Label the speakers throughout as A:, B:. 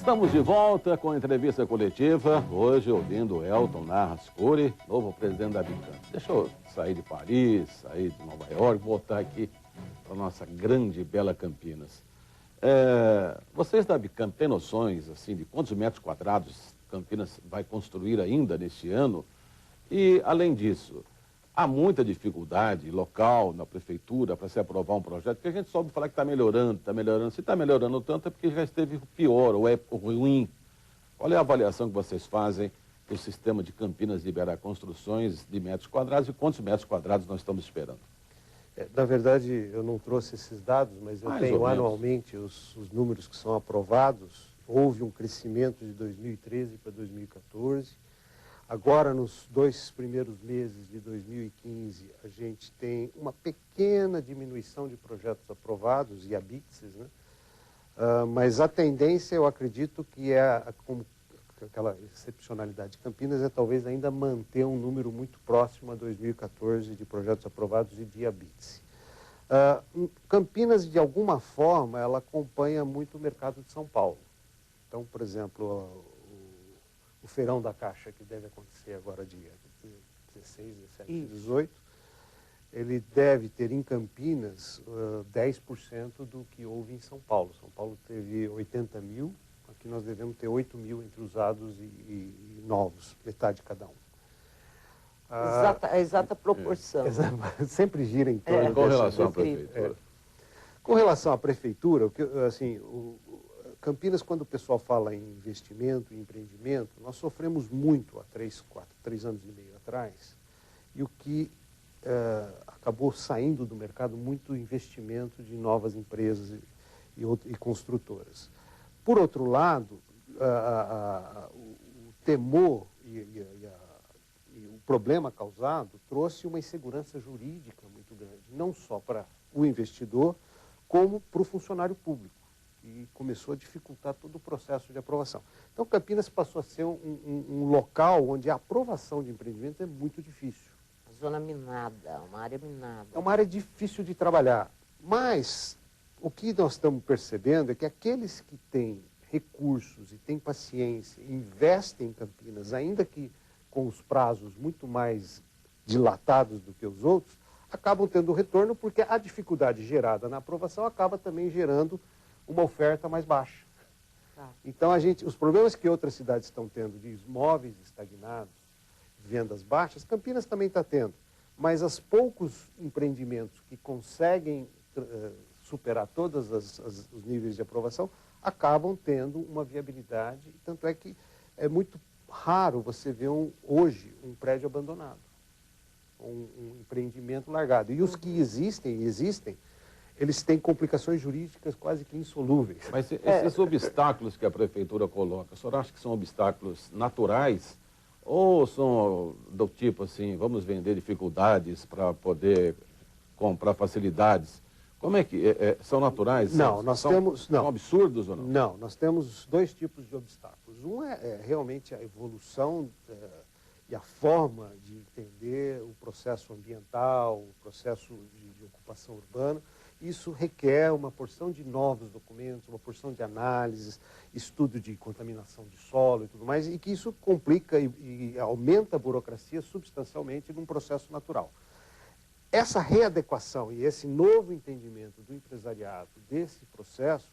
A: Estamos de volta com a entrevista coletiva, hoje ouvindo Elton Narrascuri, novo presidente da Bicamp. Deixa eu sair de Paris, sair de Nova York, voltar aqui para a nossa grande e bela Campinas. Vocês da Bicamp têm noções assim, de quantos metros quadrados Campinas vai construir ainda neste ano? E, além disso, há muita dificuldade local na prefeitura para se aprovar um projeto, porque a gente só ouve falar que está melhorando, está melhorando. Se está melhorando tanto é porque já esteve pior ou é ruim. Qual é a avaliação que vocês fazem do sistema de Campinas liberar construções de metros quadrados e quantos metros quadrados nós estamos esperando?
B: Na verdade, eu não trouxe esses dados, mas eu tenho anualmente os números que são aprovados. Houve um crescimento de 2013 para 2014. Agora, nos 2 primeiros meses de 2015, a gente tem uma pequena diminuição de projetos aprovados e habite-se, né? Mas a tendência, eu acredito que como aquela excepcionalidade de Campinas, é talvez ainda manter um número muito próximo a 2014 de projetos aprovados e de habite-se. Campinas, de alguma forma, ela acompanha muito o mercado de São Paulo. Então, por exemplo, o Feirão da Caixa, que deve acontecer agora dia 16, 17, 18, ele deve ter em Campinas 10% do que houve em São Paulo. São Paulo teve 80 mil, aqui nós devemos ter 8 mil entre usados e novos, metade cada um.
C: A exata proporção.
B: Sempre gira em torno
A: com relação à prefeitura.
B: Com relação à prefeitura, assim, Campinas, quando o pessoal fala em investimento, em empreendimento, nós sofremos muito há 3 anos e meio atrás, e o que acabou saindo do mercado, muito investimento de novas empresas e construtoras. Por outro lado, o temor e o problema causado trouxe uma insegurança jurídica muito grande, não só para o investidor, como para o funcionário público. E começou a dificultar todo o processo de aprovação. Então, Campinas passou a ser um local onde a aprovação de empreendimentos é muito difícil.
C: Zona minada, uma área minada.
B: É uma área difícil de trabalhar. Mas o que nós estamos percebendo é que aqueles que têm recursos e têm paciência, investem em Campinas, ainda que com os prazos muito mais dilatados do que os outros, acabam tendo retorno, porque a dificuldade gerada na aprovação acaba também gerando uma oferta mais baixa. Tá. Então, os problemas que outras cidades estão tendo de imóveis estagnados, vendas baixas, Campinas também está tendo. Mas os poucos empreendimentos que conseguem superar todos os níveis de aprovação acabam tendo uma viabilidade. Tanto é que é muito raro você ver hoje um prédio abandonado, um empreendimento largado. E os que existem, eles têm complicações jurídicas quase que insolúveis.
A: Mas esses obstáculos que a prefeitura coloca, o senhor acha que são obstáculos naturais ou são do tipo assim, vamos vender dificuldades para poder comprar facilidades? Como é que são naturais?
B: Não,
A: são absurdos ou não?
B: Não, nós temos 2 tipos de obstáculos. Um é realmente a evolução e a forma de entender o processo ambiental, o processo de ocupação urbana. Isso requer uma porção de novos documentos, uma porção de análises, estudo de contaminação de solo e tudo mais, e que isso complica e aumenta a burocracia substancialmente num processo natural. Essa readequação e esse novo entendimento do empresariado desse processo,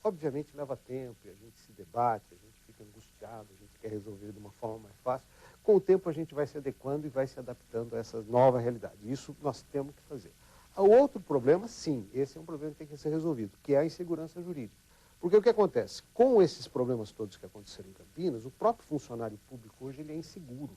B: obviamente leva tempo, e a gente se debate, a gente fica angustiado, a gente quer resolver de uma forma mais fácil. Com o tempo a gente vai se adequando e vai se adaptando a essa nova realidade. Isso nós temos que fazer. O outro problema, sim, esse é um problema que tem que ser resolvido, que é a insegurança jurídica. Porque o que acontece? Com esses problemas todos que aconteceram em Campinas, o próprio funcionário público hoje ele é inseguro.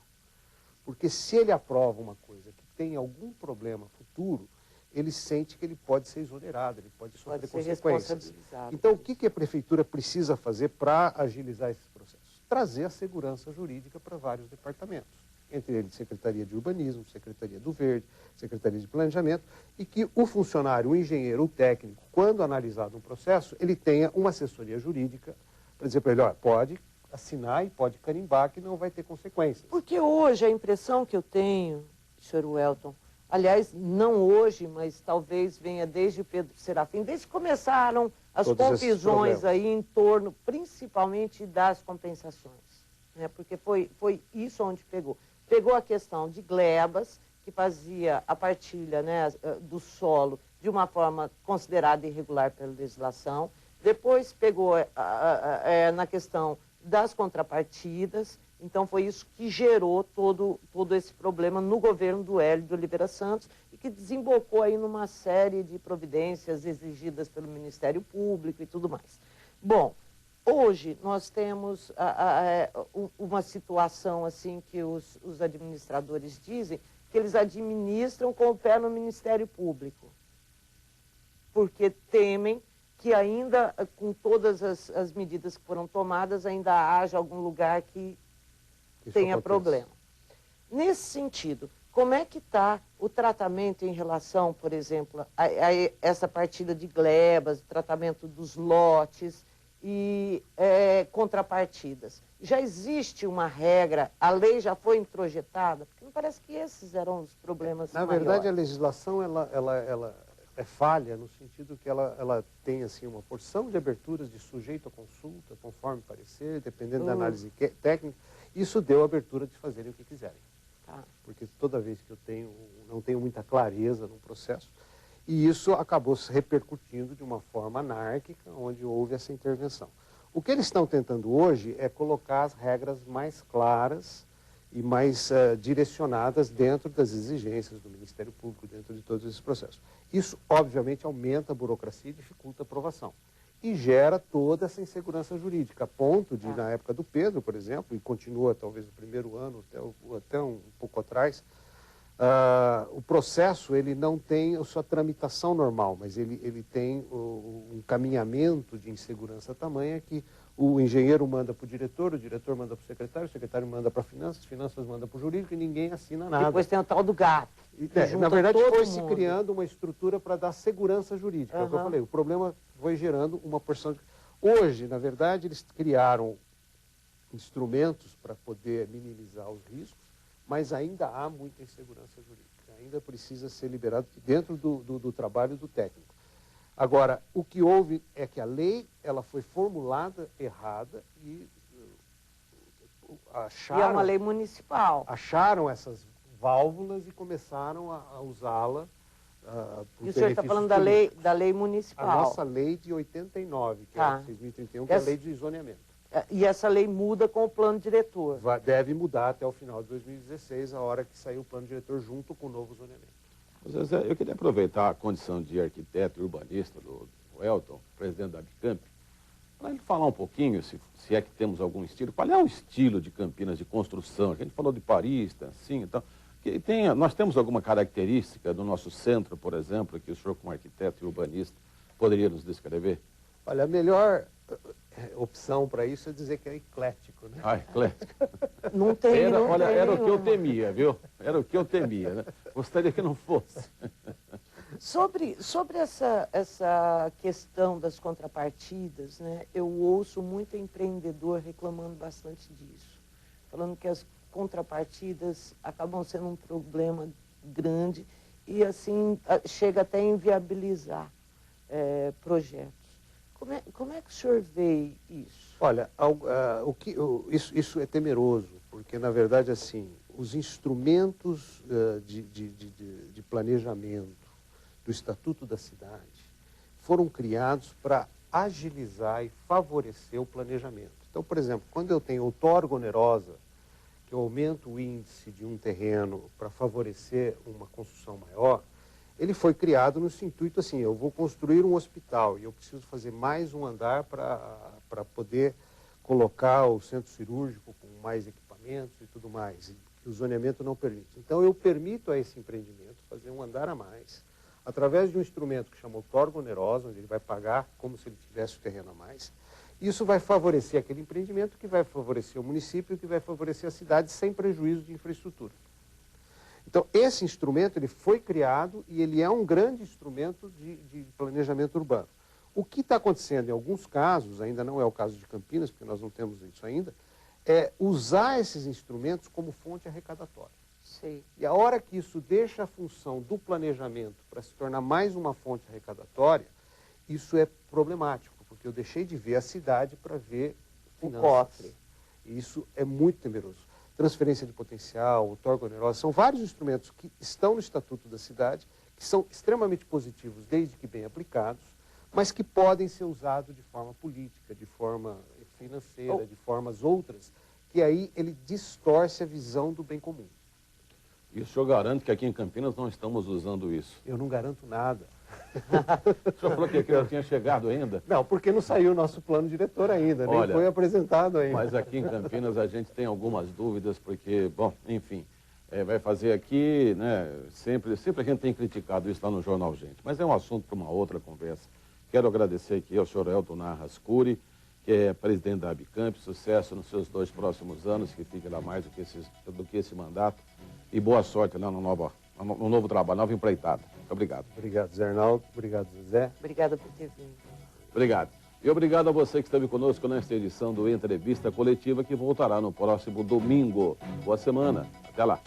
B: Porque se ele aprova uma coisa que tem algum problema futuro, ele sente que ele pode ser exonerado, ele pode sofrer consequências. Então, o que a prefeitura precisa fazer para agilizar esses processos? Trazer a segurança jurídica para vários departamentos. Entre eles, Secretaria de Urbanismo, Secretaria do Verde, Secretaria de Planejamento, e que o funcionário, o engenheiro, o técnico, quando analisado um processo, ele tenha uma assessoria jurídica para dizer para ele, olha, pode assinar e pode carimbar que não vai ter consequências.
C: Porque hoje a impressão que eu tenho, senhor Welton, aliás, não hoje, mas talvez venha desde o Pedro Serafim, desde que começaram as
B: Todos esses
C: confusões
B: problemas.
C: aí em torno, principalmente das compensações, né? Porque foi isso onde pegou. Pegou a questão de glebas, que fazia a partilha, né, do solo de uma forma considerada irregular pela legislação. Depois pegou na questão das contrapartidas. Então foi isso que gerou todo esse problema no governo do Hélio de Oliveira Santos e que desembocou aí numa série de providências exigidas pelo Ministério Público e tudo mais. Bom, hoje nós temos uma situação assim que os administradores dizem que eles administram com o pé no Ministério Público, porque temem que ainda, com todas as medidas que foram tomadas, ainda haja algum lugar que tenha problema. Nesse sentido, como é que está o tratamento em relação, por exemplo, a essa partilha de glebas, o tratamento dos lotes e contrapartidas? Já existe uma regra, a lei já foi introjetada? Porque me parece que esses eram os problemas
B: Na
C: maiores.
B: verdade, a legislação ela é falha no sentido que ela tem assim, uma porção de aberturas de sujeito à consulta, conforme parecer, dependendo da análise técnica. Isso deu abertura de fazerem o que quiserem.
C: Tá.
B: Porque toda vez que eu não tenho muita clareza no processo, e isso acabou se repercutindo de uma forma anárquica, onde houve essa intervenção. O que eles estão tentando hoje é colocar as regras mais claras e mais direcionadas dentro das exigências do Ministério Público, dentro de todos esses processos. Isso, obviamente, aumenta a burocracia e dificulta a aprovação. E gera toda essa insegurança jurídica, a ponto de, na época do Pedro, por exemplo, e continua talvez no primeiro ano, até um pouco atrás, o processo ele não tem a sua tramitação normal, mas ele tem um caminhamento de insegurança tamanha que o engenheiro manda para o diretor manda para o secretário manda para as finanças manda para o jurídico e ninguém assina nada.
C: Depois tem o tal do gato.
B: Na verdade, foi se
C: mundo.
B: criando uma estrutura para dar segurança jurídica. É o que eu falei, o problema foi gerando uma porção de... Hoje, na verdade, eles criaram instrumentos para poder minimizar os riscos, mas ainda há muita insegurança jurídica. Ainda precisa ser liberado dentro do trabalho do técnico. Agora, o que houve é que a lei ela foi formulada errada e acharam...
C: E é uma lei municipal.
B: Acharam essas válvulas e começaram a usá-la.
C: E o senhor está falando da lei municipal.
B: A nossa lei de 89, que é a 6.031, que é a lei de zoneamento.
C: E essa lei muda com o plano diretor.
B: Deve mudar até o final de 2016, a hora que sair o plano diretor junto com o novo zoneamento.
A: Zezé, eu queria aproveitar a condição de arquiteto e urbanista do Elton, presidente da Bicamp, para ele falar um pouquinho, se é que temos algum estilo, qual é o estilo de Campinas de construção? A gente falou de Paris, assim, então, nós temos alguma característica do nosso centro, por exemplo, que o senhor, como arquiteto e urbanista, poderia nos descrever?
B: Olha, a melhor opção para isso é dizer que é eclético, né?
A: Ah, eclético.
C: Não tem,
A: era o que eu temia, viu? Era o que eu temia, né? Gostaria que não fosse.
C: Sobre essa questão das contrapartidas, né, eu ouço muito empreendedor reclamando bastante disso, falando que as contrapartidas acabam sendo um problema grande e, assim, chega até a inviabilizar projetos. Como é que o senhor vê isso?
B: Olha, isso é temeroso, porque, na verdade, assim, os instrumentos de planejamento do Estatuto da Cidade foram criados para agilizar e favorecer o planejamento. Então, por exemplo, quando eu tenho outorga onerosa, que eu aumento o índice de um terreno para favorecer uma construção maior, ele foi criado nesse intuito assim, eu vou construir um hospital e eu preciso fazer mais um andar para poder colocar o centro cirúrgico com mais equipamentos e tudo mais, que o zoneamento não permite. Então, eu permito a esse empreendimento fazer um andar a mais, através de um instrumento que chama outorga onerosa, onde ele vai pagar como se ele tivesse o terreno a mais. Isso vai favorecer aquele empreendimento, que vai favorecer o município, que vai favorecer a cidade, sem prejuízo de infraestrutura. Então, esse instrumento ele foi criado e ele é um grande instrumento de planejamento urbano. O que está acontecendo em alguns casos, ainda não é o caso de Campinas, porque nós não temos isso ainda, é usar esses instrumentos como fonte arrecadatória.
C: Sei.
B: E a hora que isso deixa a função do planejamento para se tornar mais uma fonte arrecadatória, isso é problemático, porque eu deixei de ver a cidade para ver finanças.
C: Cofre.
B: E isso é muito temeroso. Transferência de potencial, outorga onerosa, são vários instrumentos que estão no Estatuto da Cidade, que são extremamente positivos, desde que bem aplicados, mas que podem ser usados de forma política, de forma financeira, de formas outras, que aí ele distorce a visão do bem comum.
A: E o senhor garante que aqui em Campinas não estamos usando isso?
B: Eu não garanto nada.
A: O senhor falou que aqui não tinha chegado ainda?
B: Não, porque não saiu o nosso plano diretor ainda, nem
A: Olha,
B: foi apresentado ainda.
A: Mas aqui em Campinas a gente tem algumas dúvidas, porque, bom, enfim, vai fazer aqui, né, sempre a gente tem criticado isso lá no Jornal Gente, mas é um assunto para uma outra conversa. Quero agradecer aqui ao senhor Elton Narras Cury, que é presidente da Abicamp, sucesso nos seus 2 próximos anos, que fique lá mais do que esse mandato, e boa sorte lá no novo trabalho, nova empreitada. Muito obrigado.
B: Obrigado, Zé Arnaldo. Obrigado, Zé.
C: Obrigada por ter vindo.
A: Obrigado. E obrigado a você que esteve conosco nesta edição do Entrevista Coletiva, que voltará no próximo domingo. Boa semana. Até lá.